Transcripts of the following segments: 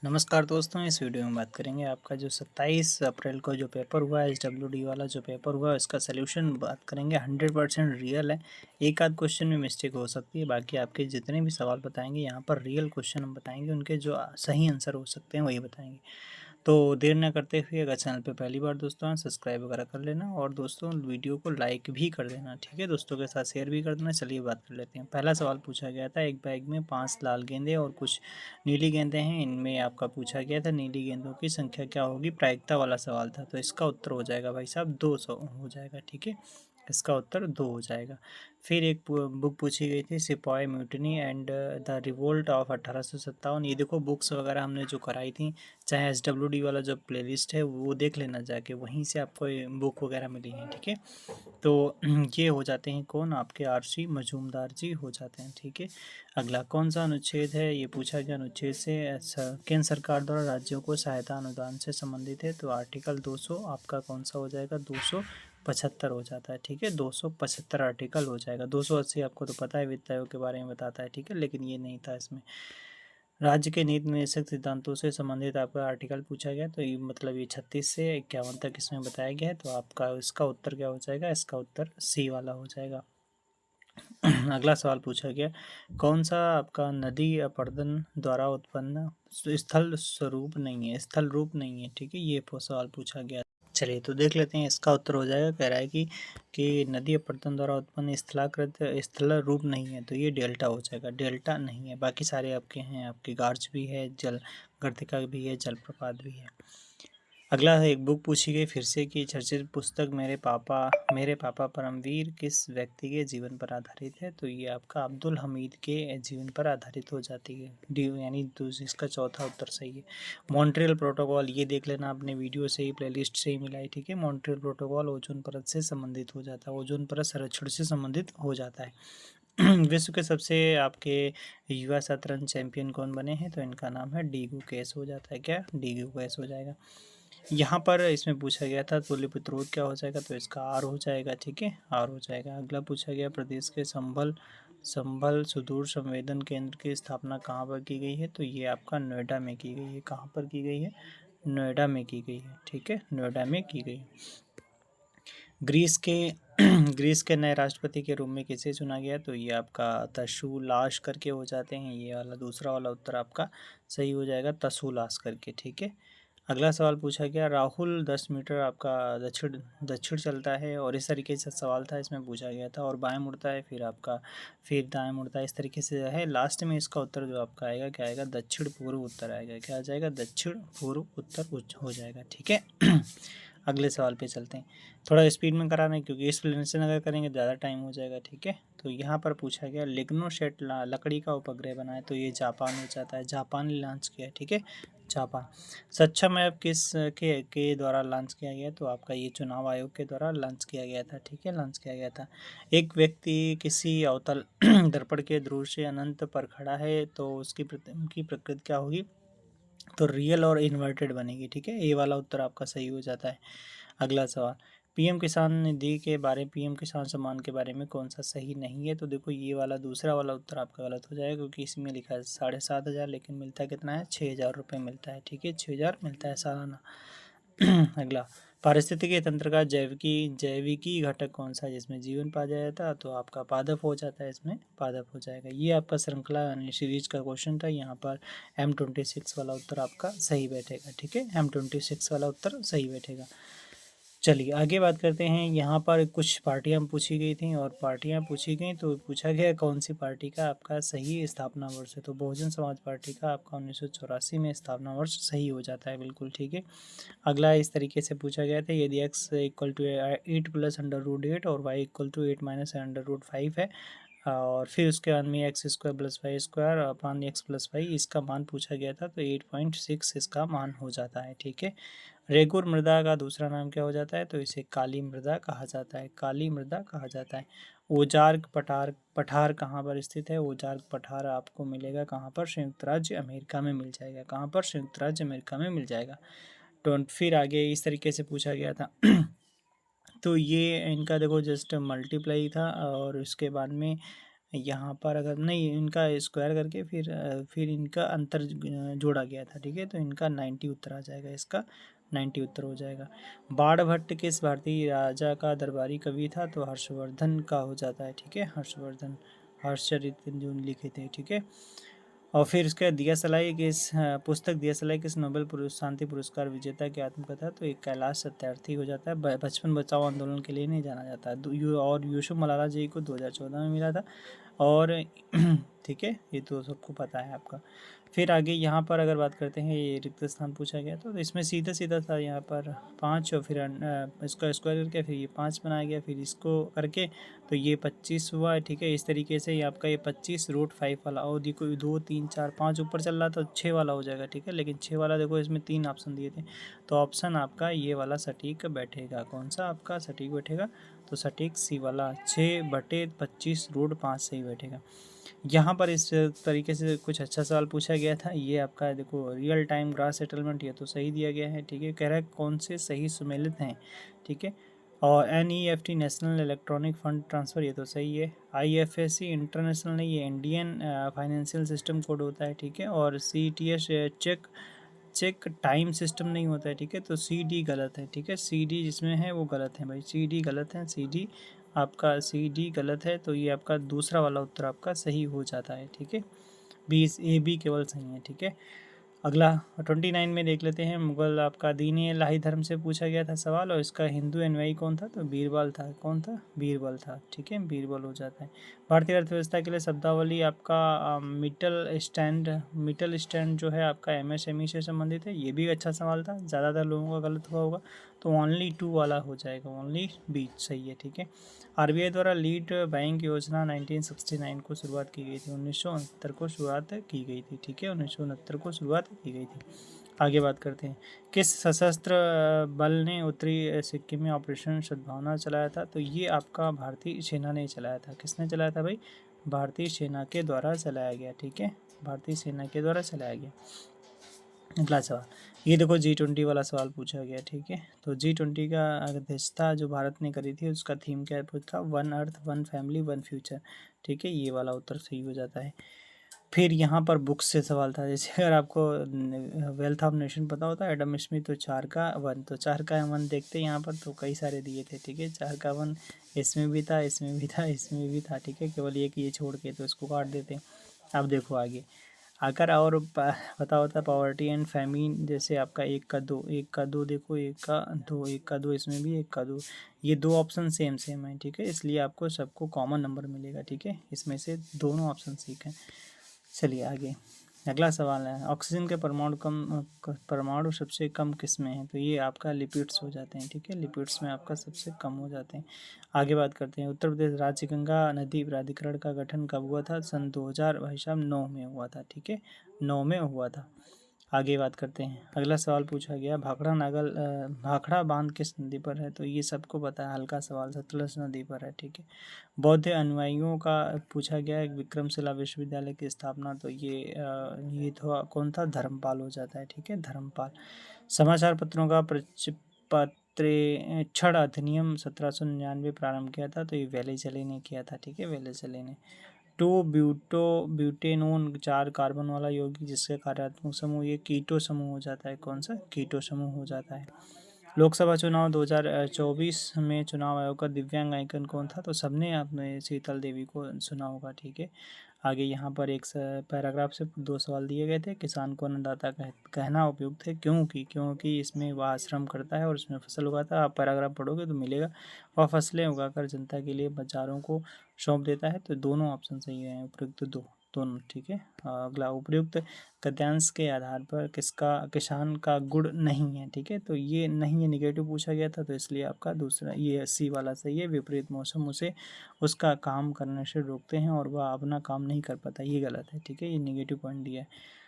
नमस्कार दोस्तों, इस वीडियो में बात करेंगे आपका जो 27 अप्रैल को जो पेपर हुआ है एसडब्ल्यूडी वाला जो पेपर हुआ है उसका सलूशन बात करेंगे। 100% रियल है। एक आध क्वेश्चन में मिस्टेक हो सकती है, बाकी आपके जितने भी सवाल बताएंगे यहाँ पर रियल क्वेश्चन हम बताएंगे, उनके जो सही आंसर हो सकते हैं वही बताएंगे। तो देर न करते हुए अगर चैनल पे पहली बार दोस्तों हैं सब्सक्राइब वगैरह कर लेना और दोस्तों वीडियो को लाइक भी कर देना, ठीक है। दोस्तों के साथ शेयर भी कर देना। चलिए बात कर लेते हैं। पहला सवाल पूछा गया था, एक बैग में 5 लाल गेंदे और कुछ नीली गेंदें हैं, इनमें आपका पूछा गया था नीली गेंदों की संख्या क्या होगी। प्रायिकता वाला सवाल था, तो इसका उत्तर हो जाएगा भाई साहब 200 हो जाएगा, ठीक है। इसका उत्तर 2 हो जाएगा। फिर एक बुक पूछी गई थी, सिपाही mutiny and the revolt of 1857। ये देखो बुक्स वगैरह हमने जो कराई थी, चाहे एसडब्ल्यूडी वाला जो प्लेलिस्ट है वो देख लेना जाके, वहीं से आपको ये बुक वगैरह मिली है, ठीक है। तो ये हो जाते हैं कौन, आपके आरसी मजूमदार जी हो जाते हैं, ठीक है। अगला कौन सा अनुच्छेद है, ये पूछा गया अनुच्छेद से केंद्र सरकार द्वारा राज्यों को सहायता अनुदान से संबंधित है, तो आर्टिकल 200 आपका कौन सा हो जाएगा, 275 हो जाता है, ठीक है। 275 आर्टिकल हो जाएगा। 280 आपको तो पता है वित्त आयोग के बारे में बताता है, ठीक है, लेकिन ये नहीं था इसमें। राज्य के नीति निर्देशक सिद्धांतों से संबंधित आपका आर्टिकल पूछा गया, तो ये मतलब ये 36 से 51 तक इसमें बताया गया है, तो आपका इसका उत्तर क्या हो जाएगा, इसका उत्तर सी वाला हो जाएगा। अगला सवाल पूछा गया, कौन सा आपका नदी अपरदन द्वारा उत्पन्न स्थल स्वरूप नहीं है, स्थल रूप नहीं है, ठीक है, ये सवाल पूछा गया। चलिए तो देख लेते हैं, इसका उत्तर हो जाएगा, कह रहा है कि नदी अपरदन द्वारा उत्पन्न स्थलाकृत स्थल रूप नहीं है, तो ये डेल्टा हो जाएगा। डेल्टा नहीं है, बाकी सारे आपके हैं, आपके गार्ज भी है, जल गर्तिका भी है, जलप्रपात भी है। अगला है, एक बुक पूछी गई फिर से कि चर्चित पुस्तक मेरे पापा परमवीर किस व्यक्ति के जीवन पर आधारित है, तो ये आपका अब्दुल हमीद के जीवन पर आधारित हो जाती है, डी यानी इसका चौथा उत्तर सही है। मॉन्ट्रियल प्रोटोकॉल ये देख लेना, आपने वीडियो से ही प्लेलिस्ट से ही मिला है, ठीक है। मॉन्ट्रियल प्रोटोकॉल ओजोन परत से संबंधित हो जाता है, ओजोन परत संरक्षण से संबंधित हो जाता है। विश्व के सबसे आपके युवा शतरंज चैंपियन कौन बने हैं, तो इनका नाम है डीगू केस हो जाता है, क्या डीगू केस हो जाएगा। यहाँ पर इसमें पूछा गया था तुल्य प्रतिरोध क्या हो जाएगा, तो इसका आर हो जाएगा, ठीक है, आर हो जाएगा। अगला पूछा गया, प्रदेश के संभल सुदूर संवेदन केंद्र की स्थापना कहाँ पर की गई है, तो ये आपका नोएडा में की गई है। कहाँ पर की गई है, नोएडा में की गई है, ठीक है, नोएडा में की गई। ग्रीस के ग्रीस के नए राष्ट्रपति के रूप में किसे चुना गया, तो ये आपका तसुलाश करके हो जाते हैं, ये वाला दूसरा वाला उत्तर आपका सही हो जाएगा, तसुलाश करके, ठीक है। अगला सवाल पूछा गया, राहुल 10 मीटर आपका दक्षिण दक्षिण चलता है, और इस तरीके से सवाल था, इसमें पूछा गया था, और बाएं मुड़ता है, फिर दाएं मुड़ता है, इस तरीके से है। लास्ट में इसका उत्तर जो आपका आएगा क्या आएगा, दक्षिण पूर्व उत्तर आएगा, क्या आ जाएगा, दक्षिण पूर्व उत्तर हो जाएगा, ठीक है। अगले सवाल पे चलते हैं, थोड़ा स्पीड में कराना है क्योंकि एक्सप्लेनेशन अगर करेंगे ज़्यादा टाइम हो जाएगा, ठीक है। तो यहाँ पर पूछा गया, लिग्नोसेट लकड़ी का उपग्रह बनाए, तो ये जापान हो जाता है, जापान ने लॉन्च किया, ठीक है, जापान। सक्षम ऐप किस के द्वारा लॉन्च किया गया, तो आपका ये चुनाव आयोग के द्वारा लॉन्च किया गया था, ठीक है, लॉन्च किया गया था। एक व्यक्ति किसी अवतल दर्पण के ध्रुव से अनंत पर खड़ा है, तो उसकी प्रकृति क्या होगी, तो रियल और इन्वर्टेड बनेगी, ठीक है, ये वाला उत्तर आपका सही हो जाता है। अगला सवाल, पीएम किसान निधि के बारे पीएम किसान सम्मान के बारे में कौन सा सही नहीं है, तो देखो ये वाला दूसरा वाला उत्तर आपका गलत हो जाएगा, क्योंकि इसमें लिखा है 7,500, लेकिन मिलता कितना है, 6,000 रुपये मिलता है, ठीक है, 6,000 मिलता है सालाना। अगला, पारिस्थितिकी तंत्र का जैविकी घटक कौन सा है जिसमें जीवन पाया जाता है, तो आपका पादप हो जाता है, इसमें पादप हो जाएगा। ये आपका श्रृंखला यानी सीरीज का क्वेश्चन था, यहाँ पर M26 वाला उत्तर आपका सही बैठेगा, ठीक है, M26 वाला उत्तर सही बैठेगा। चलिए आगे बात करते हैं, यहाँ पर कुछ पार्टियाँ पूछी गई थी, और पार्टियाँ पूछी गई तो पूछा गया कौन सी पार्टी का आपका सही स्थापना वर्ष है, तो बहुजन समाज पार्टी का आपका 1984 में स्थापना वर्ष सही हो जाता है, बिल्कुल ठीक है। अगला इस तरीके से पूछा गया था, यदि x equal to 8 plus under root 8 और y equal to 8 minus under root 5 है, और फिर उसके बाद में X square plus Y square upon X plus Y, इसका मान पूछा गया था, तो 8.6 इसका मान हो जाता है, ठीक है। रेगुर मृदा का दूसरा नाम क्या हो जाता है, तो इसे काली मृदा कहा जाता है, काली मृदा कहा जाता है। ओजार्क पठार कहाँ पर स्थित है, ओजार्क पठार आपको मिलेगा कहाँ पर, संयुक्त राज्य अमेरिका में मिल जाएगा, कहाँ पर, संयुक्त राज्य अमेरिका में मिल जाएगा। तो फिर आगे इस तरीके से पूछा गया था तो ये इनका देखो जस्ट मल्टीप्लाई था, और उसके बाद में यहाँ पर अगर नहीं इनका स्क्वायर करके फिर इनका अंतर जोड़ा गया था, ठीक है। तो इनका 90 उत्तर आ जाएगा, इसका 90 उत्तर हो जाएगा। बाणभट्ट किस भारतीय राजा का दरबारी कवि था? तो हर्षवर्धन का हो जाता है, ठीक है। हर्षवर्धन हर्षचरित जो लिखे थे, ठीक है। और फिर उसके दिया सलाई किस पुस्तक दिया सलाई किस नोबेल शांति पुरस्कार विजेता की आत्मकथा? तो एक कैलाश सत्यार्थी हो जाता है। बचपन बचाओ आंदोलन के लिए नहीं जाना जाता है। और यूसुफ मलाला जी को 2014 में मिला था। और ठीक है, ये तो सबको पता है आपका। फिर आगे यहाँ पर अगर बात करते हैं, ये रिक्त स्थान पूछा गया तो इसमें सीधा सीधा था यहाँ पर 5 और फिर इसका स्क्वायर करके फिर ये 5 बनाया गया, फिर इसको करके तो ये 25 हुआ है, ठीक है। इस तरीके से ये आपका ये 25 रूट 5 वाला, और देखो 2 3 4 5 ऊपर चल रहा था, 6 वाला हो जाएगा, ठीक है। लेकिन 6 वाला देखो इसमें 3 ऑप्शन दिए थे, तो ऑप्शन आपका ये वाला सटीक बैठेगा। कौन सा आपका सटीक बैठेगा? तो सटीक सी वाला 6/25 रूट 5 सही बैठेगा। यहाँ पर इस तरीके से कुछ अच्छा सवाल पूछा गया था। ये आपका देखो रियल टाइम ग्रास सेटलमेंट, ये तो सही दिया गया है, ठीक है। कह रहा है कौन से सही सुमेलित हैं, ठीक है। और NEFT national electronic fund transfer, ये तो सही है। IFSC इंटरनेशनल नहीं, ये इंडियन फाइनेंशियल सिस्टम कोड होता है, ठीक है। और CTS चेक टाइम सिस्टम नहीं होता है, ठीक है। तो CD गलत है, ठीक है। CD जिसमें है वो गलत है भाई, CD गलत है। आपका CD गलत है, तो ये आपका दूसरा वाला उत्तर आपका सही हो जाता है, ठीक है। B केवल सही है, ठीक है। अगला 29 में देख लेते हैं। मुगल आपका दीन इलाही धर्म से पूछा गया था सवाल, और इसका हिंदू अनुयायी कौन था? तो बीरबल था। कौन था? बीरबल था, ठीक है। बीरबल हो जाता है। भारतीय अर्थव्यवस्था के लिए शब्दावली आपका मिटल स्टैंड जो है आपका MSME से संबंधित है। ये भी अच्छा सवाल था, ज़्यादातर लोगों का गलत हुआ होगा, तो ओनली 2 वाला हो जाएगा, ओनली B सही है, ठीक है। RBI द्वारा लीड बैंक योजना 1969 को शुरुआत की गई थी, 1969 को शुरुआत की गई थी, ठीक है। 1969 को शुरुआत की गई थी। आगे बात करते हैं, किस सशस्त्र बल ने उत्तरी सिक्किम में ऑपरेशन सद्भावना चलाया था? तो ये आपका भारतीय सेना ने चलाया था। किसने चलाया था भाई? भारतीय सेना के द्वारा चलाया गया, ठीक है। भारतीय सेना के द्वारा चलाया गया। अगला सवाल, ये देखो G20 वाला सवाल पूछा गया, ठीक है। तो G20 का अध्यक्षता जो भारत ने करी थी, उसका थीम क्या था? 1 अर्थ 1 फैमिली 1 फ्यूचर, ठीक है। ये वाला उत्तर सही हो जाता है। फिर यहाँ पर बुक्स से सवाल था, जैसे अगर आपको वेल्थ ऑफ नेशन पता होता है, एडम स्मिथ, तो 4 का 1, तो 4 का 1 देखते हैं यहाँ पर, तो कई सारे दिए थे, ठीक है। 4 का 1 इसमें भी था, इसमें भी था, इसमें भी था, ठीक है। केवल एक ये छोड़ के, तो इसको काट देते हैं। अब देखो आगे, अगर और पता होता पॉवर्टी एंड फैमिन, जैसे आपका 1 का 2, 1 का 2 देखो, 1 का 2, 1 का 2, इसमें भी 1 का 2, ये 2 ऑप्शन सेम है, ठीक है। इसलिए आपको सबको कॉमन नंबर मिलेगा, ठीक है। इसमें से दोनों ऑप्शन ठीक है। चलिए आगे, अगला सवाल है, ऑक्सीजन के परमाणु सबसे कम किस में है? तो ये आपका लिपिड्स हो जाते हैं, ठीक है। लिपिड्स में आपका सबसे कम हो जाते हैं। आगे बात करते हैं, उत्तर प्रदेश राज्य गंगा नदी प्राधिकरण का गठन कब हुआ था? सन 2000 भाई साहब 9 में हुआ था, ठीक है। 9 में हुआ था। आगे बात करते हैं, अगला सवाल पूछा गया, भाखड़ा बांध किस नदी पर है? तो ये सबको पता है, हल्का सवाल, सतलज नदी पर है, ठीक है। बौद्ध अनुयायियों का पूछा गया है, विक्रमशिला विश्वविद्यालय की स्थापना, तो ये तो कौन था? धर्मपाल हो जाता है, ठीक है। धर्मपाल। समाचार पत्रों का पत्रेक्षण अधिनियम 1799 प्रारंभ किया था, तो ये वेलेजले ने किया था, ठीक है। वेलेजले ने। 2 ब्यूटेनोन 4 कार्बन वाला यौगिक जिसका कार्यात्मक समूह ये कीटो समूह हो जाता है। कौन सा? कीटो समूह हो जाता है। लोकसभा चुनाव 2024 में चुनाव आयोग का दिव्यांग आइकन कौन था? तो सबने आपने शीतल देवी को सुना होगा, ठीक है। आगे यहाँ पर एक पैराग्राफ से 2 सवाल दिए गए थे। किसान को अन्नदाता कहना उपयुक्त है क्योंकि इसमें वह श्रम करता है और उसमें फसल उगाता है। आप पैराग्राफ पढ़ोगे तो मिलेगा, वह फसलें उगाकर जनता के लिए बाजारों को सौंप देता है। तो दोनों ऑप्शन सही है, उपयुक्त दोनों, ठीक है। अगला, उपयुक्त गद्यांश के आधार पर किसान का गुण नहीं है, ठीक है। तो ये नहीं है, निगेटिव पूछा गया था, तो इसलिए आपका दूसरा ये C वाला सही है। विपरीत मौसम उसे उसका काम करने से रोकते हैं और वह अपना काम नहीं कर पाता, ये गलत है, ठीक है। ये निगेटिव पॉइंट दिया है।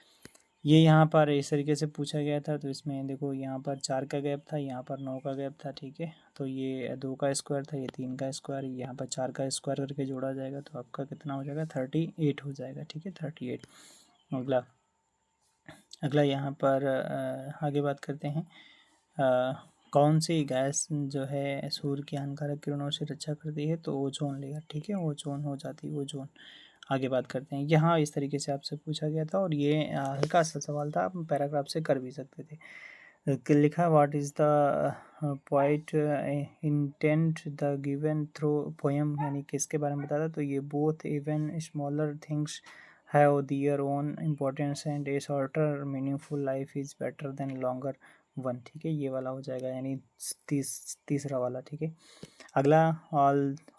ये यहाँ पर इस तरीके से पूछा गया था, तो इसमें देखो यहाँ पर 4 का गैप था, यहाँ पर 9 का गैप था, ठीक है। तो ये 2 का स्क्वायर था, ये 3 का स्क्वायर, यहाँ पर 4 का स्क्वायर करके जोड़ा जाएगा, तो आपका कितना हो जाएगा? 38 हो जाएगा, ठीक है। 38। अगला यहाँ पर आगे बात करते हैं, कौन सी गैस जो है सूर्य की हानिकारक किरणों से रक्षा करती है? तो ओजोन लेयर, ठीक है। ओजोन हो जाती है, ओजोन। आगे बात करते हैं। यहाँ इस तरीके से आपसे पूछा गया था और ये हल्का सा सवाल था, आप पैराग्राफ से कर भी सकते थे। कि लिखा what is the poet intent the given through poem, यानी किसके बारे में बताता, तो ये both even smaller things have their own importance and A shorter meaningful life is better than longer one. ठीक है, ये वाला हो जाएगा, यानी तीसरा वाला। ठीक है, अगला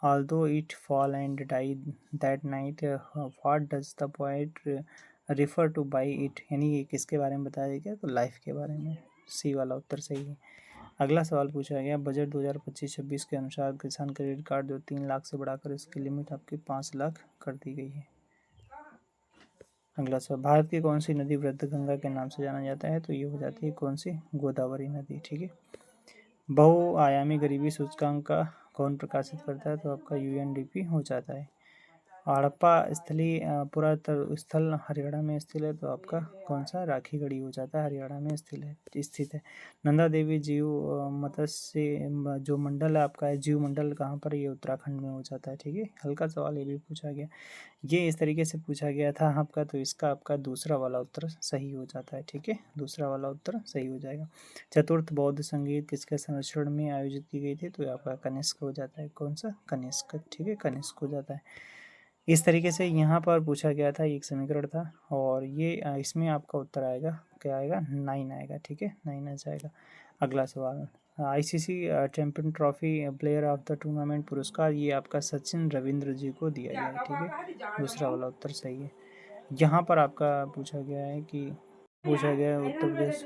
although it fall and die that night, what does the poet refer to by it, यानी ये किसके बारे में बताया गया, तो लाइफ के बारे में। सी वाला उत्तर सही है। अगला सवाल पूछा गया, बजट 2025-26 के अनुसार किसान क्रेडिट कार्ड जो 3 लाख से बढ़ाकर इसकी लिमिट आपकी 5 लाख कर दी गई है। अगला सवाल, भारत की कौन सी नदी वृद्ध गंगा के नाम से जाना जाता है, तो ये हो जाती है कौन सी, गोदावरी नदी। ठीक है, बहुआयामी गरीबी सूचकांक का कौन प्रकाशित करता है, तो आपका यूएनडीपी हो जाता है। हड़प्पा स्थलीय पुरातत्व स्थल हरियाणा में स्थित है, तो आपका कौन सा, राखीगढ़ी हो जाता है, हरियाणा में स्थित है। नंदा देवी जीव मत्स्य जो मंडल है आपका है, जीव मंडल कहाँ पर, ये उत्तराखंड में हो जाता है। ठीक है, हल्का सवाल ये भी पूछा गया, ये इस तरीके से पूछा गया था आपका, तो इसका आपका दूसरा वाला उत्तर सही हो जाता है। ठीक है, दूसरा वाला उत्तर सही हो जाएगा। चतुर्थ बौद्ध संगीत किसके संरक्षण में आयोजित की गई थी, तो आपका कनिष्क हो जाता है, कौन सा, कनिष्क। ठीक है, कनिष्क हो जाता है। इस तरीके से यहाँ पर पूछा गया था, एक समीकरण था, और ये इसमें आपका उत्तर आएगा, क्या आएगा, 9 आएगा। ठीक है, 9 आ जाएगा। अगला सवाल, ICC champion trophy player of the tournament पुरस्कार ये आपका सचिन रविंद्र जी को दिया गया है। ठीक है, दूसरा वाला उत्तर सही है। यहाँ पर आपका पूछा गया है कि उत्तर प्रदेश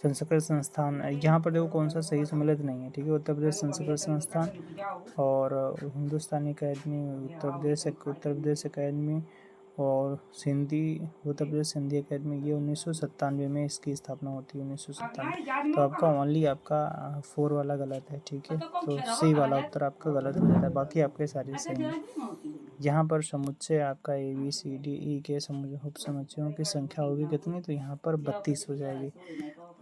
संस्कृत संस्थान, यहाँ पर देखो कौन सा सही सम्मिलित नहीं है। ठीक है, उत्तर प्रदेश संस्कृत संस्थान और हिंदुस्तानी अकेडमी, उत्तर प्रदेश अकेडमी और उत्तर प्रदेश सिंधी अकेडमी, ये 1997 में इसकी स्थापना होती है, 1997। तो आपका ओनली आपका 4 वाला गलत है। ठीक है, तो सी वाला उत्तर आपका गलत हो जाता है, बाकी आपके सारे सही हैं। यहाँ पर समुच्चय आपका ABCDE के उप समुच्चयों की संख्या होगी कितनी, तो यहाँ पर 32 हो जाएगी।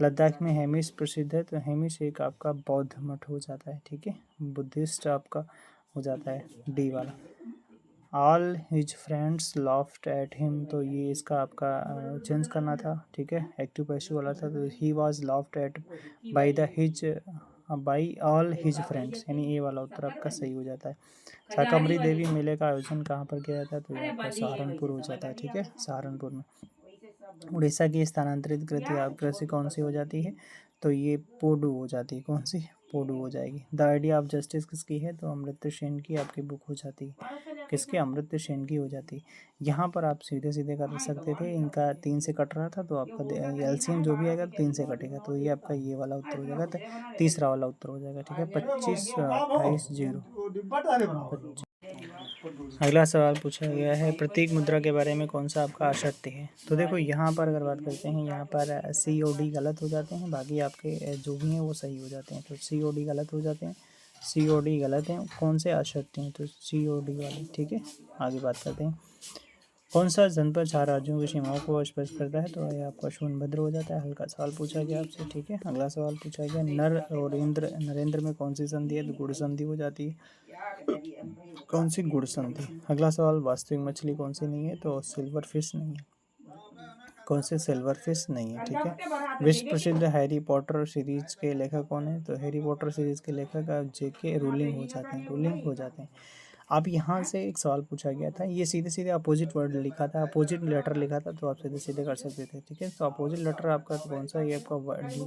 लद्दाख में हेमिस प्रसिद्ध है, तो हेमिस एक आपका बौद्ध मठ हो जाता है। ठीक है, बुद्धिस्ट आपका हो जाता है, डी वाला। All his friends laughed at him, तो ये इसका आपका चेंज करना था। ठीक है, एक्टिव पैसिव वाला था, तो he was laughed eight by all his friends, यानी ए वाला उत्तर आपका सही हो जाता है। शाकंभरी देवी मेले का आयोजन कहाँ पर किया जाता है, तो ये आपका सहारनपुर हो जाता है। ठीक है, सहारनपुर में। उड़ीसा की स्थानांतरित कृषि कौन सी हो जाती है, तो ये पोडू हो जाती है, कौन सी, पोडू हो जाएगी। द आइडिया ऑफ जस्टिस किसकी है, तो अमर्त्य सेन की आपकी बुक हो जाती है, किसके, अमर्त्य सेन की हो जाती है। यहाँ पर आप सीधे सीधे कर सकते थे, इनका 3 से कट रहा था, तो आपका एलसीएम जो भी आएगा 3 से कटेगा, तो ये आपका ये वाला उत्तर हो जाएगा, तो तीसरा वाला उत्तर हो जाएगा। ठीक है, 25 28 0। अगला सवाल पूछा गया है, प्रतीक मुद्रा के बारे में कौन सा आपका असत्य है, तो देखो यहाँ पर अगर बात करते हैं, यहाँ पर COD गलत हो जाते हैं, बाकी आपके जो भी हैं वो सही हो जाते हैं। तो COD गलत हो जाते हैं, COD गलत हैं, कौन से असत्य हैं, तो COD वाले। ठीक है, आगे बात करते हैं। कौन सा जनपद 4 राज्यों की सीमाओं को स्पर्श करता है, तो ये आपका सोनभद्र हो जाता है। हल्का सवाल पूछा गया आपसे। ठीक है, अगला सवाल पूछा गया, नर और नरेंद्र में कौन सी संधि है, तो गुड़ संधि हो जाती है, कौन सी, गुड़ संधि। अगला सवाल, वास्तविक मछली कौन सी नहीं है, तो सिल्वर फिश नहीं है, कौन से, सिल्वर फिश नहीं है। ठीक है, विश्व प्रसिद्ध हैरी पॉटर सीरीज के लेखक कौन है, तो हैरी पॉटर सीरीज के लेखक JK रोलिंग हो जाते हैं। अब यहाँ से एक सवाल पूछा गया था, ये सीधे सीधे अपोजिट वर्ड लिखा था, अपोजिट लेटर लिखा था, तो आप सीधे सीधे कर सकते थे। ठीक है, तो अपोजिट लेटर आपका तो कौन सा, ये आपका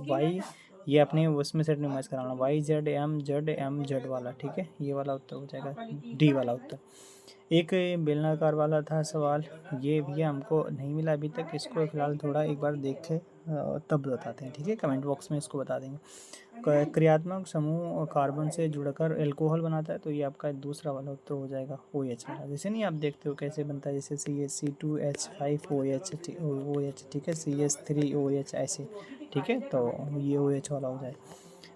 वाई, ये अपने उसमें से मैच कराना, YZM वाला। ठीक है, ये वाला उत्तर हो जाएगा, डी वाला उत्तर। एक बेलनाकार वाला था सवाल, ये भैया हमको नहीं मिला अभी तक, इसको फिलहाल थोड़ा एक बार देख के तब बताते हैं। ठीक है, कमेंट बॉक्स में इसको बता देंगे। क्रियात्मक समूह कार्बन से जुड़कर एल्कोहल बनाता है, तो ये आपका दूसरा वाला उत्तर हो जाएगा, OH वाला। जैसे नहीं आप देखते हो कैसे बनता है, जैसे CH2H5OH, ठीक है, CH3OH ऐसे। ठीक है, तो ये OH वाला हो जाए।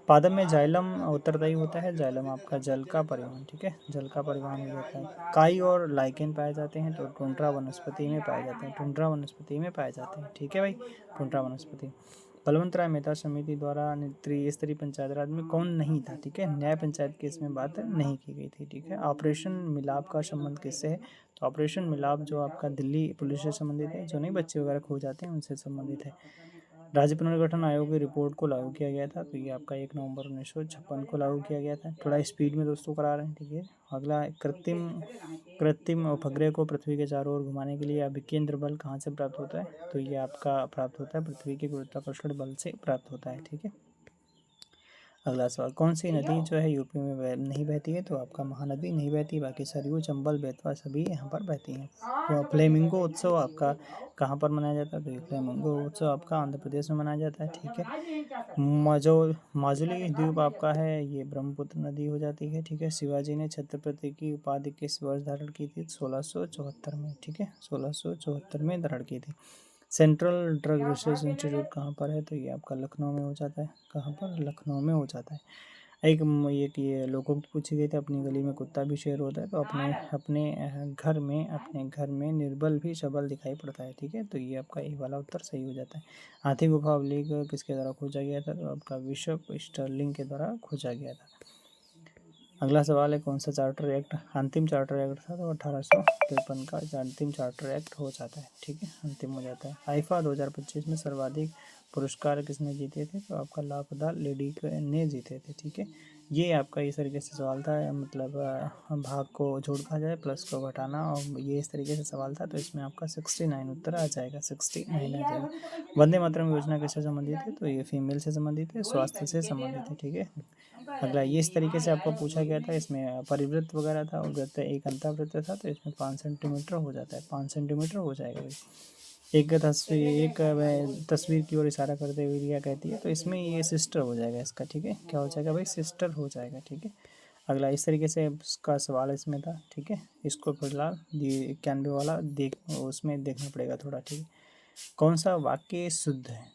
पादप में जाइलम उत्तरदायी होता है, जाइलम आपका जल का परिवहन, ठीक है, जल का परिवहन हो जाता है। काई और लाइकेन पाए जाते हैं तो टुंड्रा वनस्पति में पाए जाते हैं, टुंड्रा वनस्पति में पाए जाते हैं, ठीक है भाई, टुंड्रा वनस्पति। बलवंत राय मेहता समिति द्वारा त्रिस्तरीय पंचायत राज में कौन नहीं था, ठीक है, न्याय पंचायत की इसमें बात नहीं की गई थी, ठीक है। ऑपरेशन मिलाप का संबंध किससे है, तो ऑपरेशन मिलाप जो आपका दिल्ली पुलिस से संबंधित है, जो नहीं बच्चे वगैरह खो जाते हैं उनसे संबंधित है। राज्य पुनर्गठन आयोग की रिपोर्ट को लागू किया गया था, तो ये आपका 1 नवंबर 1956 को लागू किया गया था। थोड़ा स्पीड में दोस्तों करा रहे हैं, ठीक है। अगला, कृत्रिम उपग्रह को पृथ्वी के चारों ओर घुमाने के लिए अभिकेंद्र बल कहाँ से प्राप्त होता है, तो ये आपका प्राप्त होता है पृथ्वी के गुरुत्वाकर्षण बल से प्राप्त होता है, ठीक है। अगला सवाल, कौन सी नदी जो है यूपी में नहीं बहती है, तो आपका महानदी नहीं बहती, बाकी सरयू, चंबल, बेतवा सभी यहाँ पर बहती हैं। तो फ्लेमिंगो उत्सव आपका कहाँ पर मनाया जाता है, तो ये फ्लेमिंगो उत्सव आपका आंध्र प्रदेश में मनाया जाता है, ठीक है। माजुली द्वीप आपका है, ये ब्रह्मपुत्र नदी हो जाती है, ठीक है। शिवाजी ने छत्रपति की उपाधि किस वर्ष धारण की थी, 1674 में, ठीक है, 1674 में धारण की थी। सेंट्रल ड्रग रिसर्च इंस्टीट्यूट कहाँ पर है, तो ये आपका लखनऊ में हो जाता है, कहाँ पर, लखनऊ में हो जाता है। एक ये लोगों को पूछी गई थी, अपनी गली में कुत्ता भी शेर होता है, तो अपने घर में निर्बल भी सबल दिखाई पड़ता है, ठीक है, तो ये आपका ये वाला उत्तर सही हो जाता है। हाथी गुफा अवलेख किसके द्वारा खोजा गया था, तो आपका बिशप स्टर्लिंग के द्वारा खोजा गया था। अगला सवाल है, कौन सा चार्टर एक्ट अंतिम चार्टर एक्ट था, तो 1853 का अंतिम चार्टर एक्ट हो जाता है, ठीक है, अंतिम हो जाता है। आईफा 2025 में सर्वाधिक पुरस्कार किसने जीते थे, तो आपका लापता लेडी ने जीते थे, ठीक है। ये आपका इस तरीके से सवाल था, मतलब भाग को जोड़ कहा जाए, प्लस को घटाना, और ये इस तरीके से सवाल था, तो इसमें आपका 69 उत्तर आ जाएगा, 69 आ जाएगा। वंदे मातरम योजना किससे संबंधित है, तो ये फीमेल से संबंधित है, स्वास्थ्य से संबंधित है, ठीक है। अगला, ये इस तरीके से आपको पूछा गया था, इसमें परिवृत्त वगैरह था, और वृत्त एक अंतःवृत्त था, तो इसमें 5 सेंटीमीटर हो जाता है, 5 सेंटीमीटर हो जाएगा भाई। एक तस्वीर की ओर इशारा करते हुए क्या कहती है, तो इसमें ये सिस्टर हो जाएगा इसका, ठीक है, क्या हो जाएगा भाई, सिस्टर हो जाएगा, ठीक है। अगला, इस तरीके से इसका सवाल इसमें था, ठीक है, इसको फिलहाल 91 वाला उसमें देखना पड़ेगा थोड़ा, ठीक है। कौन सा वाक्य शुद्ध है,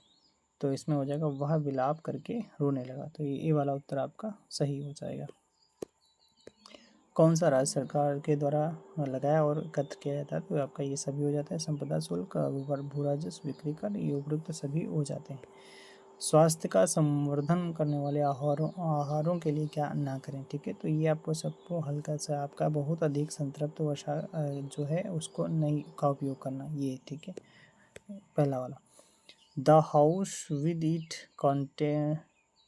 तो इसमें हो जाएगा, वह विलाप करके रोने लगा, तो ये वाला उत्तर आपका सही हो जाएगा। कौन सा राज्य सरकार के द्वारा लगाया और एकत्र किया जाता है, तो आपका ये सभी हो जाता है। संपदा शुल्क, भू राजस्व, बिक्री कर, ये उपयुक्त सभी हो जाते हैं। स्वास्थ्य का संवर्धन करने वाले आहारों के लिए क्या ना करें, ठीक है, तो ये आपको सबको हल्का सा आपका बहुत अधिक संतृप्त वसा जो है उसको नहीं का उपयोग करना, ये ठीक है, पहला वाला। The house with it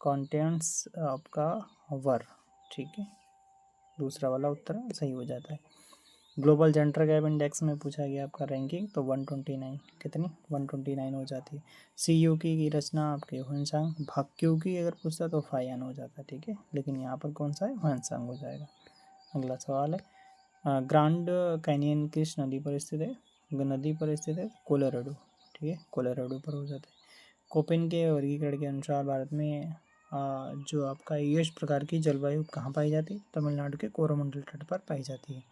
contents आपका वर, ठीक है, दूसरा वाला उत्तर सही हो जाता है। ग्लोबल जेंडर गैप इंडेक्स में पूछा गया आपका रैंकिंग, तो 129, कितनी 129 हो जाती है। सी यू की रचना आपके ह्वेनसांग, भाक्यू की अगर पूछता तो फायान हो जाता, ठीक है, लेकिन यहाँ पर कौन सा है, ह्वेनसांग हो जाएगा। अगला सवाल है, ग्रांड कैनियन किस नदी पर स्थित है, नदी पर स्थित है कोलोराडो, ठीक है, कोलोराडो पर हो जाता है। कोपेन के वर्गीकरण के अनुसार भारत में जो आपका यश प्रकार की जलवायु कहाँ पाई जाती है, तमिलनाडु के कोरोमंडल तट पर पाई जाती है,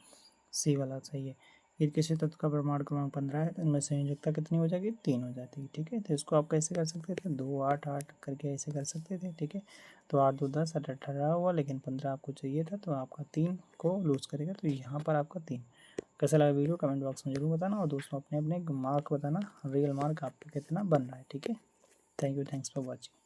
सी वाला सही है। फिर किसी तत्व का परमाणु क्रमांक 15 है, तो इनमें संयोजकता कितनी हो जाएगी, 3 हो जाती है, ठीक है। तो इसको आप कैसे कर सकते थे, 2 8 8 करके ऐसे कर सकते थे, ठीक है। तो 8 2 10 8 18 हुआ, लेकिन 15 आपको चाहिए था, तो आपका 3 को लूज करेगा, तो यहाँ पर आपका 3। कैसा लगा वीडियो, कमेंट बॉक्स में जरूर बताना, और दोस्तों अपने अपने मार्क बताना, रियल मार्क आपका कितना बन रहा है, ठीक है। Thank you, thanks for watching.